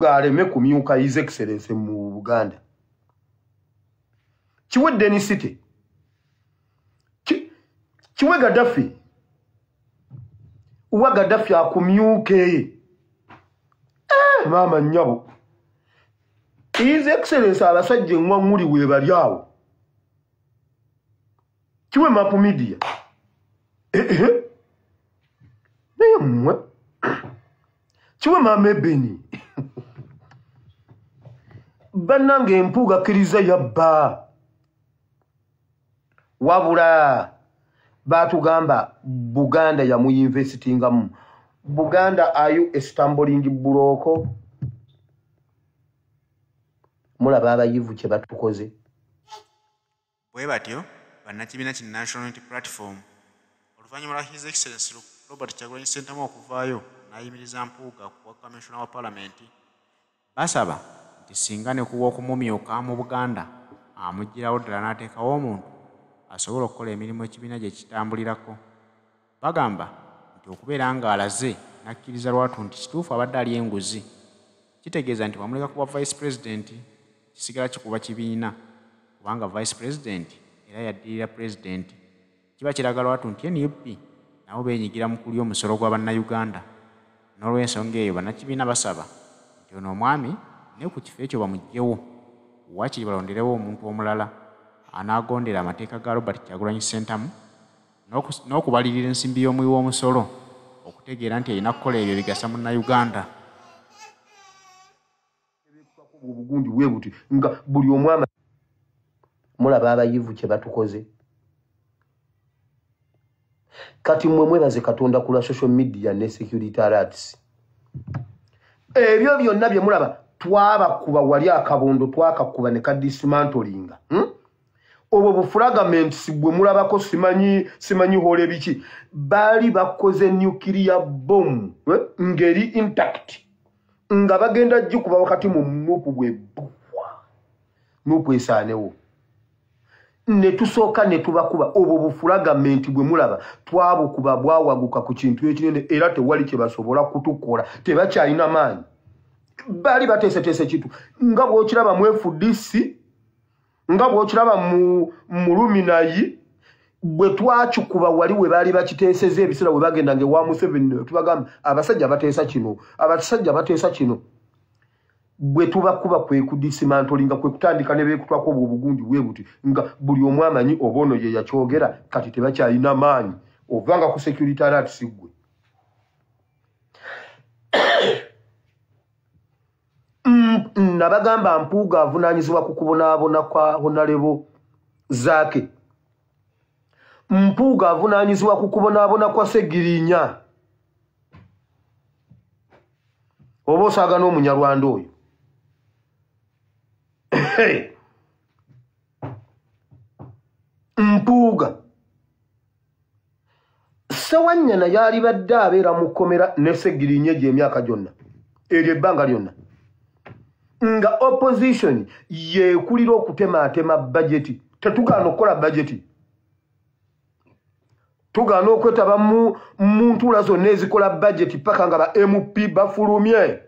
aleme kumyuka his excellence mu Buganda. Kiwe Denis City. Kiwe Gaddafi. Uwa Gaddafi akumyuke. Mama nyabo. His excellence abasajje ngwa muri webali awo. Kiwe Mapu Media. Naye mwe. Kiwe Mame Beni. Banange mpuga kiriza yabba. Wabula batugamba Buganda ya mu university ngamu. Buganda ayu Istanbuling buloko. Mula baba yivu kye batukoze. Bwe batyo bannakibina ki National Unity Platform oluvannyuma lwa His Excellency Robert Kyagulanyi Ssentamu okuvaayo n'ayimiriza Mpuuga ku Commissioner wa Parliament basaba nti singa ne kuwa okumumyuka mu Buganda amugirawo ddala n'ateekawo omuntu asobola okukola emirimu ekibiina gye kitambulirako. Bagamba nti okubeera ng'alaze n'akkiriza lwatu nti kituufu abadde ali enguzi kitegeeza nti bamuleka kuba Vice President kisigala kikuba kibiina kubanga Vice President era yaddirira President kiba kiraga lwatu nti NUP nabo beenyigira mu kulya omusolo gw'Abannayuganda. N'olw'ensonga eyo bannakibiina basaba nti ono omwami ne ku kifo ekyo bamuggyewo waakiri balonderewo omuntu omulala anaagondera amateeka ga Robert Kyagulanyi Ssentamu n'okubalirira ensimbi y'omuwi w'omusolo okutegeera nti erina kukola ebyo bigasa Munnayuganda. Obugundi webuti nga buli omwama mulaba abayivu kye batukoze. Kati mwe mwebaze Katonda kula social media ne security alerts. Ebyo byonna bye mulaba twabakuba wali akabondo twakakuba ne kadismantlinga. Obwo bufragments bwe mulabako simanyi hole biki bali bakoze nuclear bomb ngeri intact nga bagenda jikuba wakati mu nupu bwe buwa nupu esaanewo ne tusooka ne tubakuba obwo bufragment bwe mulaba twabukuba bwawaguka ku kintu ekinene era tewali kye basobola kutukola tebakyalina maanyi bali bateeseteese kitu nga bw'okiraba mu FDC nga bw'okiraba mu Luminayi bwe twakikuba wali we baali bakiteeseza ebiseera we bagenda ngewa Museveni tubagamba abasajja bateesa kino bwe tubakuba kwe kudisimantolinga kwe kutandika ne beekutwako obugundi bwe buti nga buli omu amanyi obono ye yakyogera kati tebakyalina maanyi ovanga ku security alert sigwe. Nabagamba Mpuuga avunaanyizibwa ku kubonaabona kwa Honorable Zaake. Mpuuga avunaanyizibwa ku kubonaabona kwa Segirinya. Oba osaaga n'Omunyarwanda oyo. Mpuuga Ssewanyana yali badde abeera mu kkomera ne Segirinya gy'emyaka gyonna eryo ebbanga lyonna nga opposition yeekulira okutemaatema budgeti. Tetugaana okukola budgeti, tugaana okwetaba mu ntuula zonna ezikola budgeti paka nga ba MP bafulumye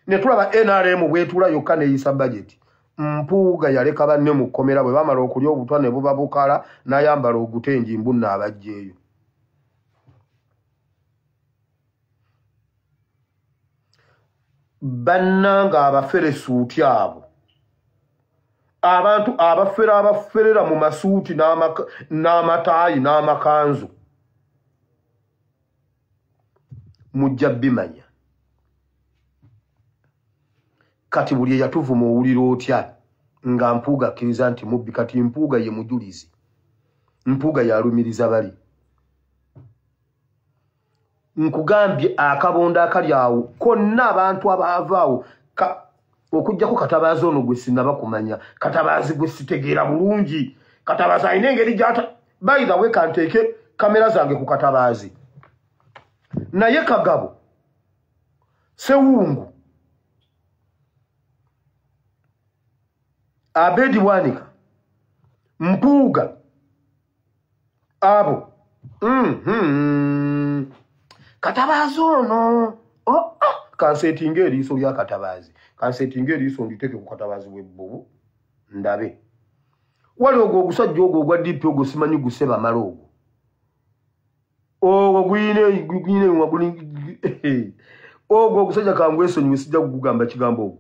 ne tulaba NRM bw'etuula yokka neeyisa budgeti. Mpuuga yaleka banne mu kkomera bwe bamala okulya obutwa ne buba bukala n'ayambala ogutengi mbunna abajjeeyo. Bannanga abafere suuti abo abantu abaferera mu masuuti n'amataayi n'amakanzu mujja bimanya. Kati buli eyatuvuma owulira otya nga Mpuuga akkiriza nti mubbi. Kati Mpuuga ye mujulizi, Mpuuga yalumiriza bali. Nkugambye akabondo akali awo konna abantu abaavaawo okujjako Katabaazi ono gwe sinnabakumanya. Katabaazi gwe sitegeera bulungi. Katabaazi alina engeri gy'ata by the way kanteeke kamera zange ku Katabaazi. Naye Kagabo Sewungu Abedi Bwanika Mpuuga abo Katabaazi ono kansetinga eriiso lya Katabazi kansetinga eriiso nditeke ku Katabazi webbubu ndabe wali ogwo ogusajja ogwo ogwa DP ogwo simanyi guseba malo ogwo gwine ogwo ogusajja kangwesonyiwe sijja kugamba kigambo ogwo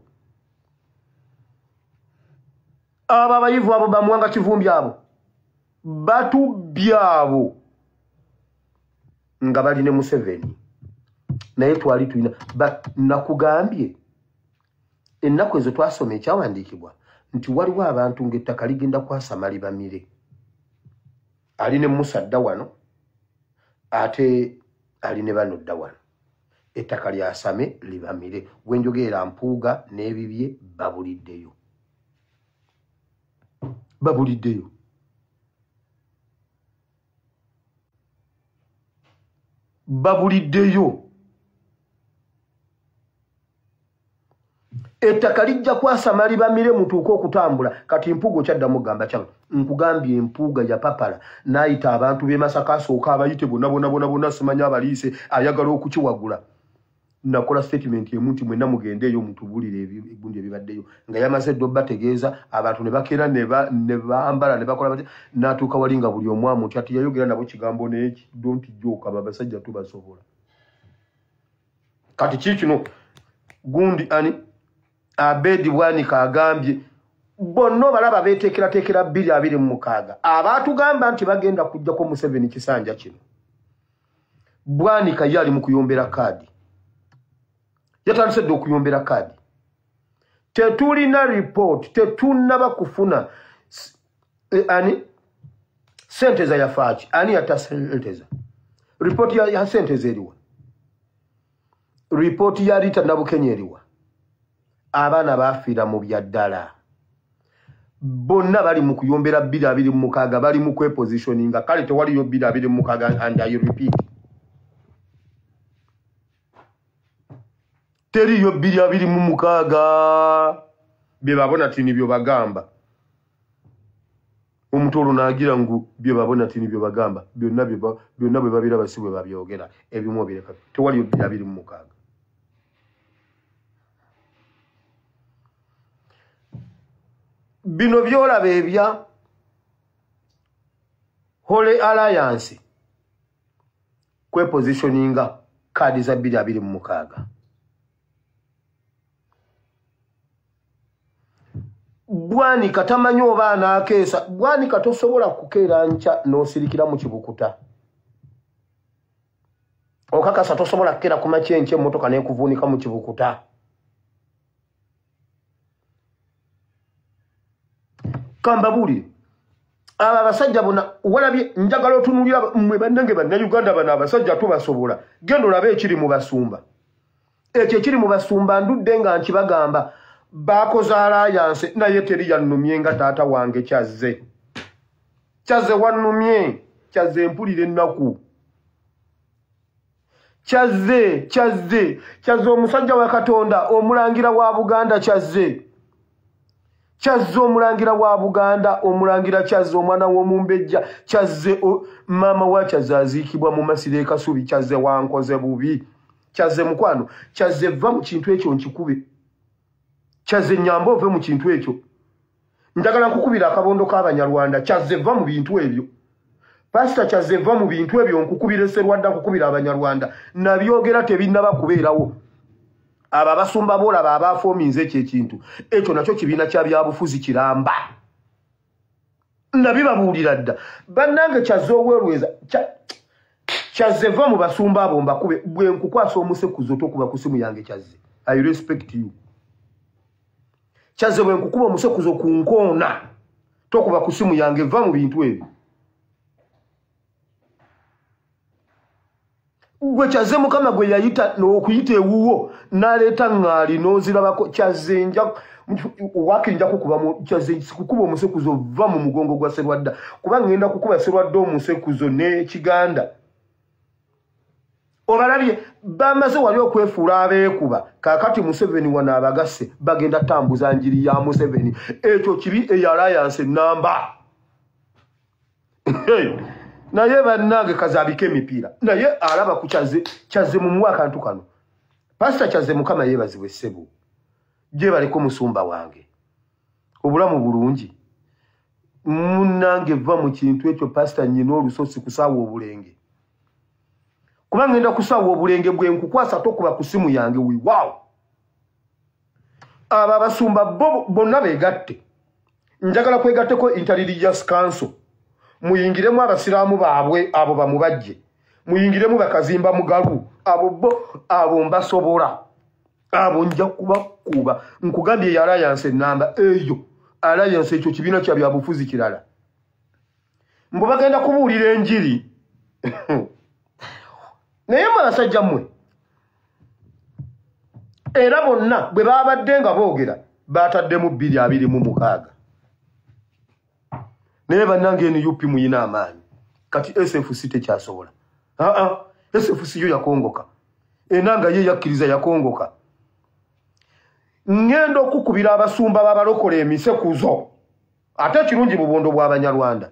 abo abayivu abo bamwanga kivumbi abo batubyabo nga bali ne Museveni naye twali tulina nakugambye ennaku ezo twasoma ekyawandiikibwa nti waliwo abantu ng'ettaka ligenda kwasama libamire ali ne Musa dda wano ate ali ne bano dda wano ettaka lyasame libamire gwenjogeera Mpuuga n'ebibye babuliddeyo ettaka lijja kwasama libamire mutuuka okutambula kati Mpuuga okyaddamu gamba kyama nkugambye Mpuuga yapapala n'ayita abantu b'e Masaka asooka abayite bonna simanya abaliise ayagala okukiwagula nakola statement emu nti mwenna mugendeeyo mutubulire egundi ebibaddeyo nga yamaze ddo bategeeza abantu ne bakera ne bambala ne bakola batya n'atuuka wali nga buli omwamu nti ati yayogera nabo kigambo n'eki don't joke abasajja tubasobola kati kikino gundi ani Abedi Bwanika agambye bonna balaba beteekerateekera 226 abaatugamba nti bagenda kujjako Museveni kisanja kino Bwanika yali mu kuyombera kaadi yatandise dde okuyombera kaadi tetulina report tetunaba kufuna senteza ya faaki ani yata senteza report ya senteza eriwa report ya Rita Nabukenya eriwa abaana bafiira mu byaddala bonna bali mu kuyombera 226 bali mu kwepositioninga kale tewaliyo 226 and I repeat teriyo 226 bye babona tini byo bagamba omutolo nagira ngu bye babona tini byo bagamba byonna bwe babira basibwe babyogera ebimu bireka tewaliyo 226 bino byolaba ebya Holy Alliance kwepositioninga kadi za 226 Bwanika tamanyi oba anaakeesa Bwanika tosobola kukeera nca n'osirikira mu kibukuta okakasa tosobola kukeera ku makyenke emmotoka n'ekuvuunika mu kibukuta kambabuli aba abasajja bonna walabye njagala otunulira mmwe bannange bannayuganda bano abasajja tubasobola genda olabe ekiri mu basumba ekyo ekiri mu basumba ndudde nga nkibagamba bakoze alliance naye teri yannumye nga taata wange kyazze wannumye kyazze mpulira ennaku kyazze omusajja wa Katonda omulangira wa Buganda kyazze omulangira wa Buganda omulangira kyazze omwana w'omumbejja kyazze mama wa kyazze aziikibwa mu Masiro e Kasubi kyazze wankoze bubi kyazze mukwano kyazze va mu kintu ekyo nkikube kyazze nyamba ove mu kintu ekyo njagala nkukubira akabondo k'Abanyarwanda kyazze va mu bintu ebyo pastor kyazze va mu bintu ebyo nkukubira Sserwadda nkukubira Abanyarwanda nabyogera tebinnaba kubeerawo aba basumba bola baba fominze ekintu ekyo nakyo kibiina kya byabufuzi kiramba nabibabuulira dda bannange kyazze owerweza kyazze va mu basumba abo mbakube bwe nkukwasa omusekuzo tokuba ku simu yange kyazze I respect you kyazze bwe nkukuba omusekuzo ku nkoona tokuba ku simu yange va mu bintu ebyo gwe kyazze Mukama gwe yayita n'okuyita ewuwo n'aleeta ŋŋaali n'ozirabako kyazze wakinja kukuba kyazze kukuba omusekuzo va mu mugongo gwa Sserwadda kuba ngenda kukuba Sserwadda omusekuzo n'ekiganda obalabye bamaze wali okwefuula abeekuba kaakati Museveni wano abagasse bagenda tambuza njiri ya Museveni ekyo kibi eya Alliance namba naye bannange kazabika emipiira naye alaba ku kyazze mu mwaka ntu kano Pastor Kyaze Mukama yeebazibwe ssebo. Je baliko musumba wange. Obulamu bulungi. Munnange va mu kintu ekyo Pastor nyina olusosi kusaawa obulenge. Kuba ngenda kusaawa obulenge bwe nkukwasa tokuba ku simu yange wow. Aba basumba bonna beegatte. Njagala kwegatteko Interreligious Council. Muyingiremu abasiraamu baabwe abo bamubajje. Muyingiremu bakazimba mugalu abo mbasobola. Abo nja kuba nkugambye ya Alliance namba eyo. Alliance ekyo kibiina kya byabufuzi kirala. Mbo bagenda kubuulira enjiri. Naye abasajja mmwe. Era bonna bwe babadde nga boogera bataddemu 226. Naye bannange NUP muyina amaanyi. Kati SFC tekyasobola. SFC yo yakongoka. Enanga ye yakkiriza yakongoka. Ngenda okukubira abasumba babalokole emise kuzo. Ate kirungi bubondo bw'Abanyarwanda.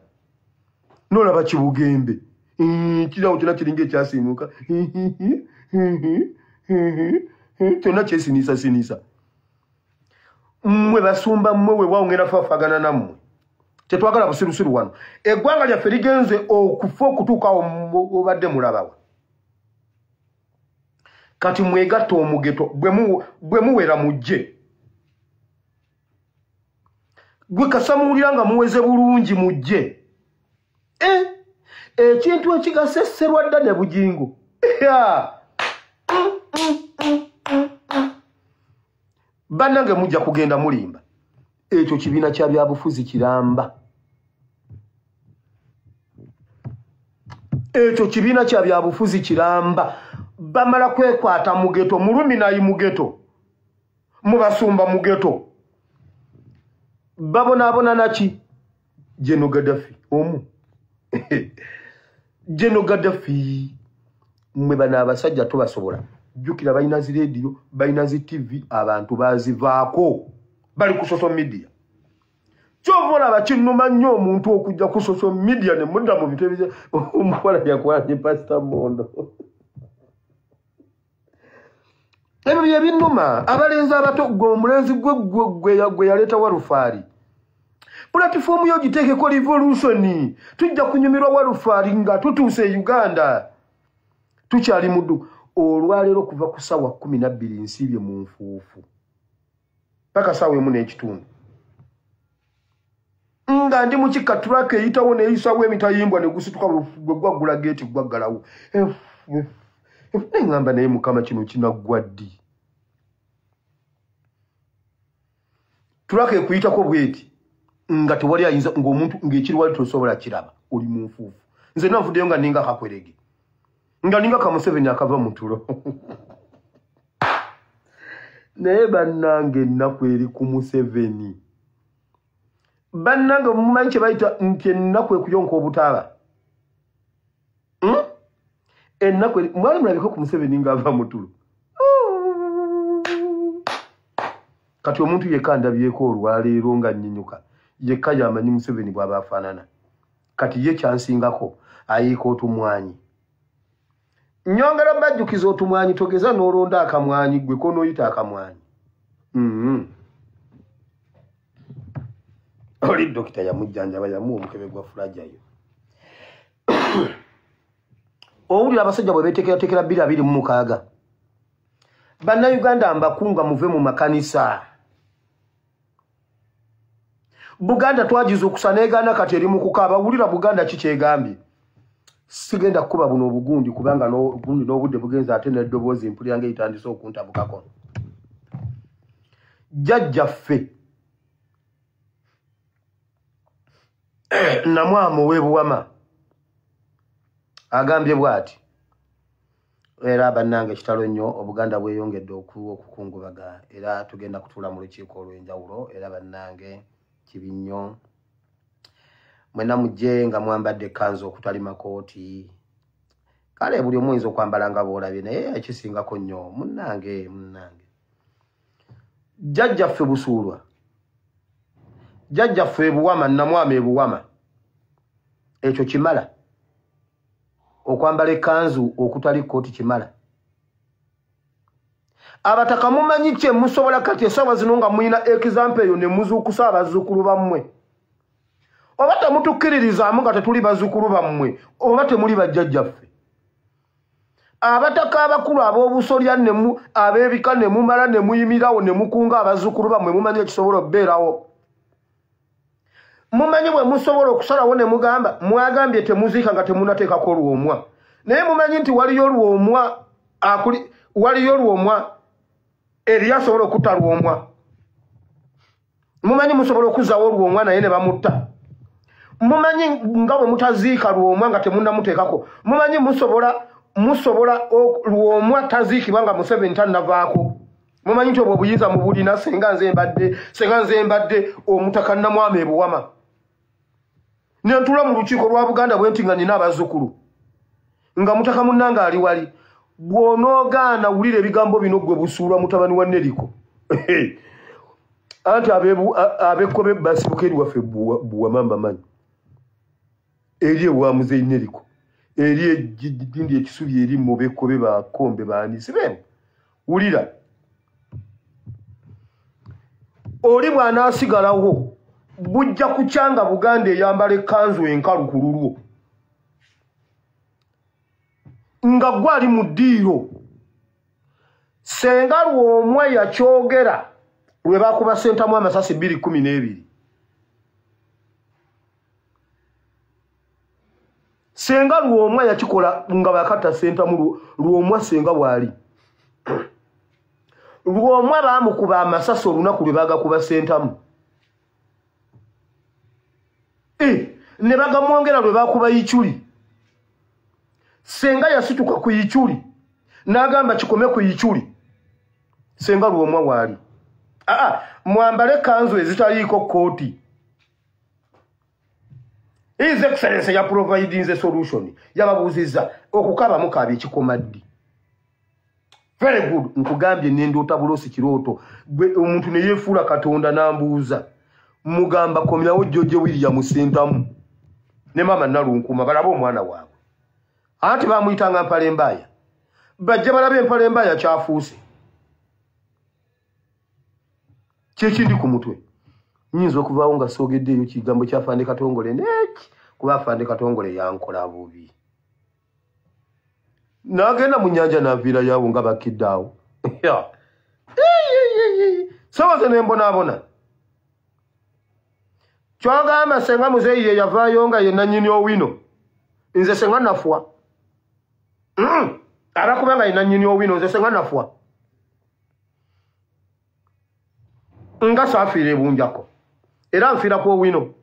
Nolaba Kibugembe. Kirawo kyonna kiringa ekyasiimuka. Kyonna kyesinisa. Mmwe basumba mmwe weewaawo ngenda faafagana nammwe. Tetwagala busirusiru wano. Eggwanga lyaffe ligenze okufa okutuuka obadde mulabawa. Kati mwegatta omugeto bwe muwera mujje. Gwe kasamuulira nga muweze bulungi mujje. Ekintu ekigasesserwa dda ne bugingo. Bannange mujja kugenda mulimba. Ekyo kibiina kya byabufuzi kiramba. Ekyo kibiina kya byabufuzi kiramba. Bamala kwekwata mugeto muluminayi mugeto. Mubasumba mugeto. Babona naki? General Gaddafi. General Gaddafi. Mwe bana abasajja tubasobola. Jukira bayina zi radio, bayina zi TV, abantu bazivaako. Bali ku social media. Chovola bakinuma nnyo omuntu okujja ku social media ne mudda mu bitebije omukwala yakwaje Pastor Mondo. Ebyo binuma abalenzi abato omulenzi gwe yaleta Walufaali. Platform yo giteekeko revolution. Tujja kunyumirwa Walufaali nga tutuuse Uganda. Tukyali muddu olwaleero kuva ku ssaawa 12 nsibye mu nfuufu. Paka ssaawa emu n'ekitundu. Nga ndi mu kikaturaka eyitawo neeyisawo emitayimbwa ne gusituka gwaggula geeti gwaggalawo. Nengamba naye Mukama kino kinaggwa ddi. Turaka ekuyitako bweti nga tewali ayinza ng'omuntu ng'ekiriwali tosobola kiraba oli mu nfuufu. Nze nanvuddeyo nga ninga kakwerege. Nga ninga ka Museveni akava mu tulo. Naye bannange ennaku eri ku Museveni. Bannange mumanyi kye bayita nti ennaku ekuyonka obutaaba. Ennaku mwali mulabiko ku Museveni ng'ava mu tulo. Kati omuntu yekka ndabyeko olwaleero nga nnyinyuka. Yekka yamanyi Museveni bw'aba afaanana. Kati ye kyansingako ayiika otumwanyi. Nyongera bajjukiza otumwanyi togeza n'olonda akamwanyi gwe ko n'oyita akamwanyi. Oli dokita yamujjanjaba yamuwa omukebe gwa fulajayo. Owulira abasajja bwe beetekeratekera 226. Bannayuganda mbakunga muve mu makanisa. Buganda twagize okusa n'egaana kati eri mu kukaaba. Wulira Buganda kikyegambye. Sigenda kuba buno obugundi kubanga n'obugundi n'obudde bugenza ate n'eddoboozi mpulira ng'eyitandise okuntabukako. Jjajjaffe Namwama ow'ebuwama agambye bw'ati. Era bannange kitalo nnyo Obuganda bweyongedde okukungubaga era tugenda kutuula mu lukiiko olw'enjawulo era bannange kibi nnyo. Mwena mujje nga mwambadde kanzu okutali makooti. Kale buli omu oyinza okwambala nga bw'olabye naye ekisingako nnyo munnange. Jjajjaffe Busuulwa. Jjajjaffe ebuwama Namwama ebuwama. Ekyo kimala. Okwambala ekanzu okutali kooti kimala. abataka mumanyi kye musobola kati esawa zino nga muyina example eyo ne muzuukusa abazzukulu bammwe oba temutukkiririzaamu nga tetuli bazzukulu bammwe oba temuli bajjajjaffe abataka abakulu ab'obusolya ab'ebika ne mumala ne muyimirawo ne mukunga abazzukulu bammwe mumanyi ekisobola okubeerawo mumanyi bwe musobola okusalawo ne mugamba mwagambye temuziika nga temunateekako lwomwa naye mumanyi nti waliyo lwomwa eri asobola okutta lwomwa mumanyi musobola okuzzaawo lwomwa naye ne bamutta mumanyi nga bwe mutaziika lwomwa nga temunnamuteekako mumanyi musobola lwomwa taziikibwa nga Museveni tannavaako mumanyi nti obwo obuyinza mubulina senga nze mbadde omutaka Nnamwama e Buwama ne ntula mu lukiiko lwa Buganda bwe nti nga nina abazzukulu nga mutaka munnange ali wali bw'onoogaana wulira ebigambo bino gwe busuulwa mutabani wa Neriko anti abekkobe basibuka eri waffe Buwama mbamanyi eri ewamuze Neriko eri egindi ekisubi eri mu bekkobe bakombe baani sibeemu wulira oli bw'anaasigalawo bujja kukyanga Buganda eyambala ekkanzu enkalu ku lulwo nga gwali mu ddiiro senga lwomwa yakyogera lwe bakuba sentamu amasasi 212 senga lwomwa yakikola nga bakata sentamu lwomwa senga bwali lwomwa baamukuba amasasi olunaku lwe bagakuba sentamu ne bagamwongera lwe bakuba Ichuli senga yasituka ku Ichuli n'agamba kikome ku Ichuli senga lwomwa waali mwambale kanzu ezitaliiko kooti His Excellency ya providing the solution yababuuzizza okukaba mukaba ekikomaddi very good nkugambye nendoota bulosi kirooto omuntu ne yeefuula Katonda n'ambuuza mugamba komyawo George William Sentamu ne mama Nalunkuma balaba omwana waabwe anti bamuyitanga Mpalembaaya bajja balabe Mpalembaaya kyafuuse kyekindi ku mutwe nyinza okuvaawo nga soogeddeeyo kigambo kya Afande Katongole neki kuba Afande Katongole yankola bubi n'agenda mu nnyanja n'aviira yawo nga bakidde awo soboze ne mbonaabona kyagamba senga muzeeyi ye yavaayo nga ye nannyini owino nze senga nafuwa abakubanga ye nannyini owino nze senga nafuwa nga saafiira ebunjako era nfiirako owino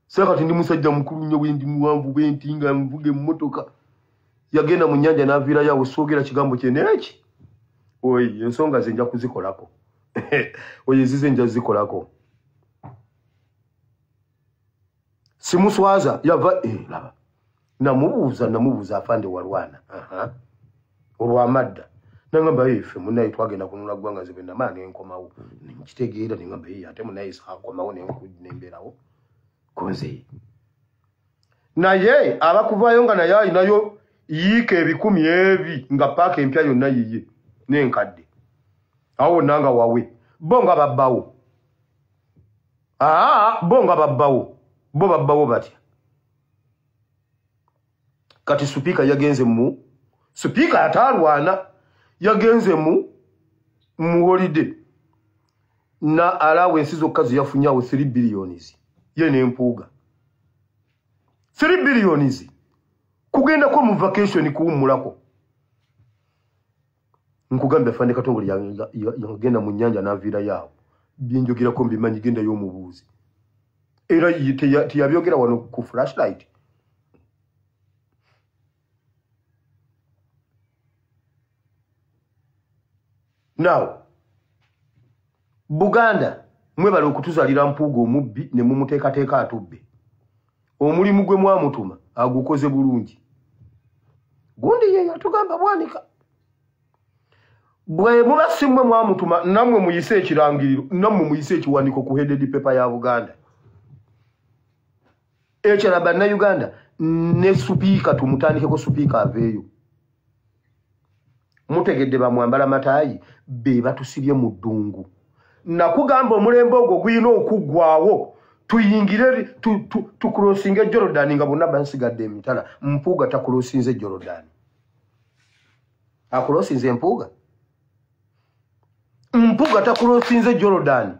sekati ndi musajja mukulu nnyo bwe ndi muwanvu bwe nti nga nvuga emmotoka yagenda mu nnyanja n'aviira yawo soogera kigambo kye neki oyi ensonga ze nja kuzikolako oyi ezize nja zikolako simuswaza yava laba namubuuza Afande Walwana olw'amadda nangamba ife munaye twagenda kunula ggwanga zibe namaani enkomawo nkitegeera nengamba ate munaye saakomawo nembeerawo konze naye abakuvaayo nga naye alinayo yiika 10,000 ebi nga paaka empya yonna yiye n'enkadde awo nanga wawe bo nga babbawo bo nga babbawo bo babbawo batya kati supiika yagenze supiika atalwana yagenze mu holiday na allowance zokka yafunyawo 3 billions ye n'empuuga 3 billions kugendako mu vacation kuwummulako nkugambye Afande Katongole yagenda mu nnyanja n'aviira yawo byenjogerako mbimanyi genda y'omubuuzi era teyabyogera wano ku flashlight now Buganda mwebale okutuzalira mpuuga omubbi ne mumuteekateeka atubbe omulimu gwe mwamutuma agukoze bulungi gundi ye yatugamba bwanika bwe muba simmwe mwamutuma nammwe muyise ekirangiriro nammwe muyise ekiwandiiko ku headed paper ya Buganda ekirala bannayuganda ne supiika tumutandikeko supiika aveeyo mutegedde bamwambala matayi be batusibye mu ddungu nakugamba omulembe ogwo guyina okuggwaawo tuyingire tukulosinga Jordan nga bonna bansigadde emitala Mpuuga takulosinze Jordan akulosinze Mpuuga takulosinze Jordan